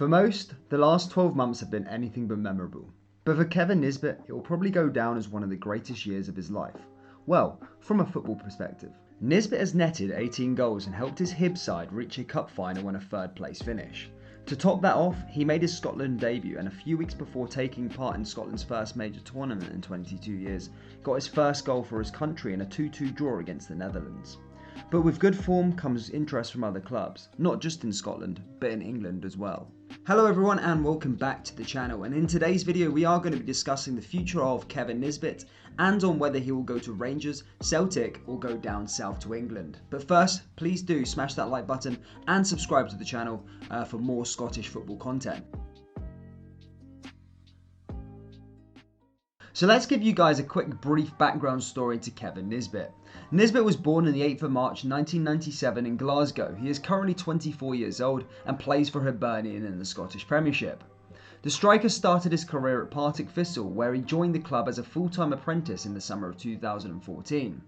For most, the last 12 months have been anything but memorable. But for Kevin Nisbet, it will probably go down as one of the greatest years of his life. Well, from a football perspective. Nisbet has netted 18 goals and helped his Hibs side reach a cup final and a third place finish. To top that off, he made his Scotland debut and a few weeks before taking part in Scotland's first major tournament in 22 years, got his first goal for his country in a 2-2 draw against the Netherlands. But with good form comes interest from other clubs, not just in Scotland, but in England as well. Hello everyone and welcome back to the channel, and in today's video we are going to be discussing the future of Kevin Nisbet and on whether he will go to Rangers, Celtic or go down south to England. But first, please do smash that like button and subscribe to the channel for more Scottish football content. So let's give you guys a quick brief background story to Kevin Nisbet. Nisbet was born on the 8th of March 1997 in Glasgow. He is currently 24 years old and plays for Hibernian in the Scottish Premiership. The striker started his career at Partick Thistle, where he joined the club as a full-time apprentice in the summer of 2014.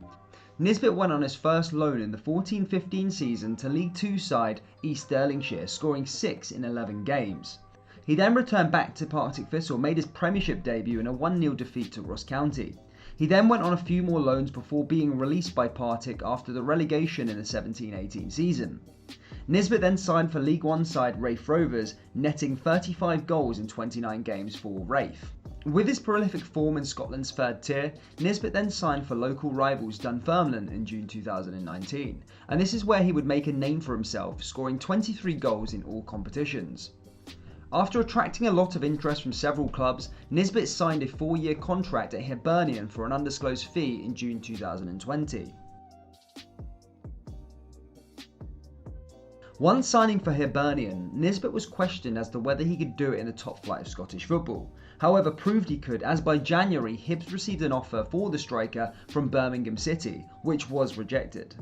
Nisbet went on his first loan in the 14-15 season to League Two side East Stirlingshire, scoring 6 in 11 games. He then returned back to Partick Thistle, made his Premiership debut in a 1-0 defeat to Ross County. He then went on a few more loans before being released by Partick after the relegation in the 17-18 season. Nisbet then signed for League One side Raith Rovers, netting 35 goals in 29 games for Raith. With his prolific form in Scotland's third tier, Nisbet then signed for local rivals Dunfermline in June 2019, and this is where he would make a name for himself, scoring 23 goals in all competitions. After attracting a lot of interest from several clubs, Nisbet signed a 4-year contract at Hibernian for an undisclosed fee in June 2020. Once signing for Hibernian, Nisbet was questioned as to whether he could do it in the top flight of Scottish football. However, proved he could, as by January, Hibs received an offer for the striker from Birmingham City, which was rejected.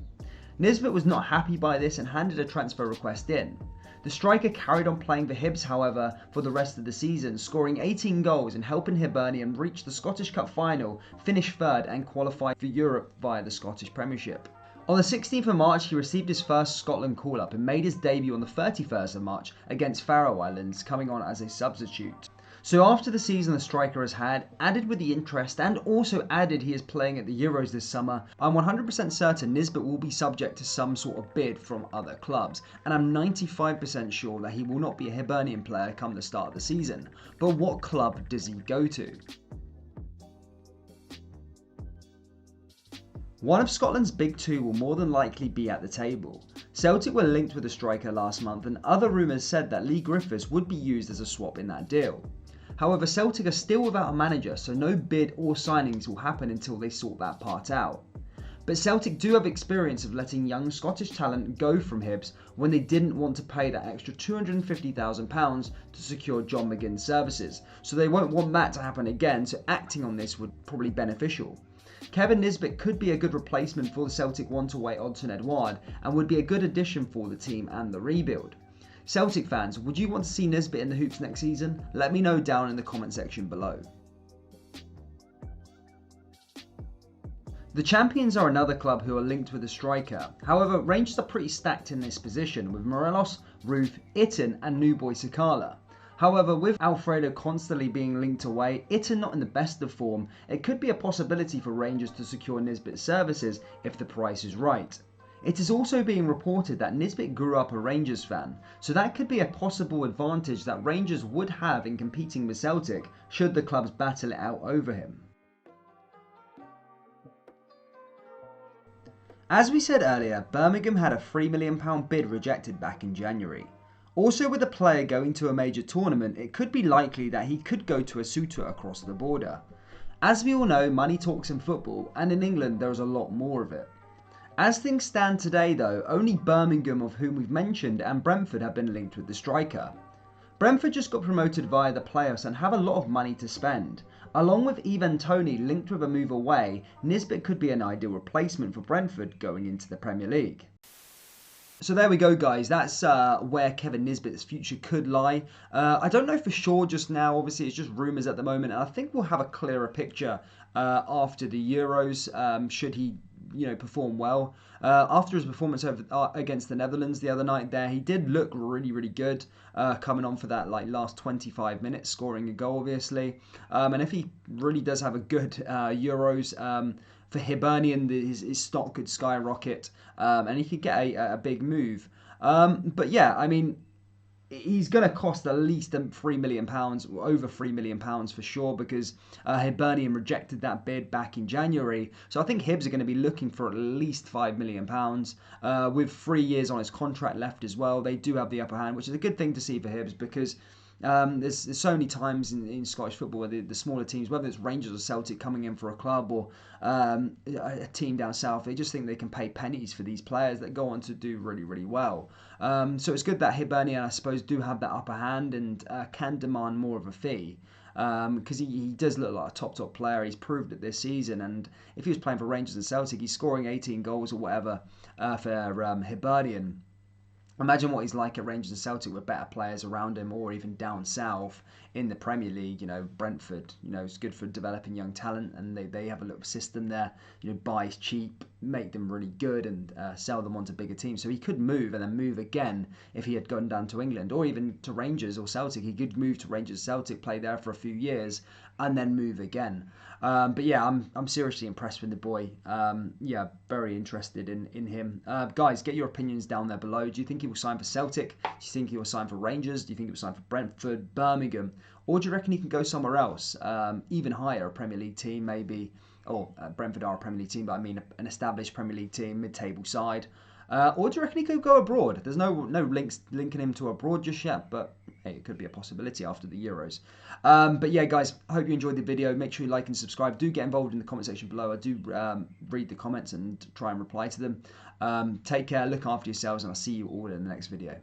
Nisbet was not happy by this and handed a transfer request in. The striker carried on playing for Hibs, however, for the rest of the season, scoring 18 goals and helping Hibernian reach the Scottish Cup final, finish third and qualify for Europe via the Scottish Premiership. On the 16th of March, he received his first Scotland call-up and made his debut on the 31st of March against Faroe Islands, coming on as a substitute. So after the season the striker has had, added with the interest and also added he is playing at the Euros this summer, I'm 100% certain Nisbet will be subject to some sort of bid from other clubs, and I'm 95% sure that he will not be a Hibernian player come the start of the season. But what club does he go to? One of Scotland's big two will more than likely be at the table. Celtic were linked with the striker last month and other rumours said that Lee Griffiths would be used as a swap in that deal. However, Celtic are still without a manager, so no bid or signings will happen until they sort that part out. But Celtic do have experience of letting young Scottish talent go from Hibs when they didn't want to pay that extra £250,000 to secure John McGinn's services, so they won't want that to happen again, so acting on this would probably be beneficial. Kevin Nisbet could be a good replacement for the Celtic one-to-way Odsonne Edouard and would be a good addition for the team and the rebuild. Celtic fans, would you want to see Nisbet in the hoops next season? Let me know down in the comment section below. The Champions are another club who are linked with a striker. However, Rangers are pretty stacked in this position with Morelos, Ruth, Itten and new boy Sakala. However, with Alfredo constantly being linked away, Itten not in the best of form, it could be a possibility for Rangers to secure Nisbet's services if the price is right. It is also being reported that Nisbet grew up a Rangers fan, so that could be a possible advantage that Rangers would have in competing with Celtic should the clubs battle it out over him. As we said earlier, Birmingham had a £3 million bid rejected back in January. Also, with a player going to a major tournament, it could be likely that he could go to a suitor across the border. As we all know, money talks in football, and in England there is a lot more of it. As things stand today though, only Birmingham, of whom we've mentioned, and Brentford have been linked with the striker. Brentford just got promoted via the playoffs and have a lot of money to spend. Along with Ivan Toney linked with a move away, Nisbet could be an ideal replacement for Brentford going into the Premier League. So there we go guys, that's where Kevin Nisbet's future could lie. I don't know for sure just now, obviously it's just rumours at the moment, and I think we'll have a clearer picture after the Euros, should he perform well. After his performance against the Netherlands the other night there, he did look really, really good, coming on for that last 25 minutes, scoring a goal, obviously. And if he really does have a good Euros, for Hibernian, his stock could skyrocket, and he could get a big move. But yeah, I mean, he's going to cost at least £3 million, over £3 million for sure, because Hibernian rejected that bid back in January. So I think Hibs are going to be looking for at least £5 million, with 3 years on his contract left as well. They do have the upper hand, which is a good thing to see for Hibs, because there's so many times in Scottish football where the smaller teams, whether it's Rangers or Celtic coming in for a club, or a team down south, they just think they can pay pennies for these players that go on to do really, really well. So it's good that Hibernian, I suppose, do have that upper hand and can demand more of a fee. Because he does look like a top player. He's proved it this season, and if he was playing for Rangers and Celtic, he's scoring 18 goals or whatever for Hibernian. Imagine what he's like at Rangers and Celtic with better players around him, or even down south in the Premier League. Brentford, it's good for developing young talent, and they have a little system there. Buy cheap, make them really good, and sell them on to bigger teams. So he could move and then move again if he had gone down to England, or even to Rangers or Celtic. He could move to Rangers, Celtic, play there for a few years, and then move again. But yeah, I'm seriously impressed with the boy. Yeah, very interested in him. Guys, get your opinions down there below. Do you think he will sign for Celtic? Do you think he will sign for Rangers? Do you think he will sign for Brentford, Birmingham? Or do you reckon he can go somewhere else, even higher, a Premier League team maybe? Or Brentford are a Premier League team, but I mean an established Premier League team, mid-table side. Or do you reckon he could go abroad? There's no links linking him to abroad just yet, but hey, it could be a possibility after the Euros. But yeah, guys, I hope you enjoyed the video. Make sure you like and subscribe. Do get involved in the comment section below. I do read the comments and try and reply to them. Take care, look after yourselves, and I'll see you all in the next video.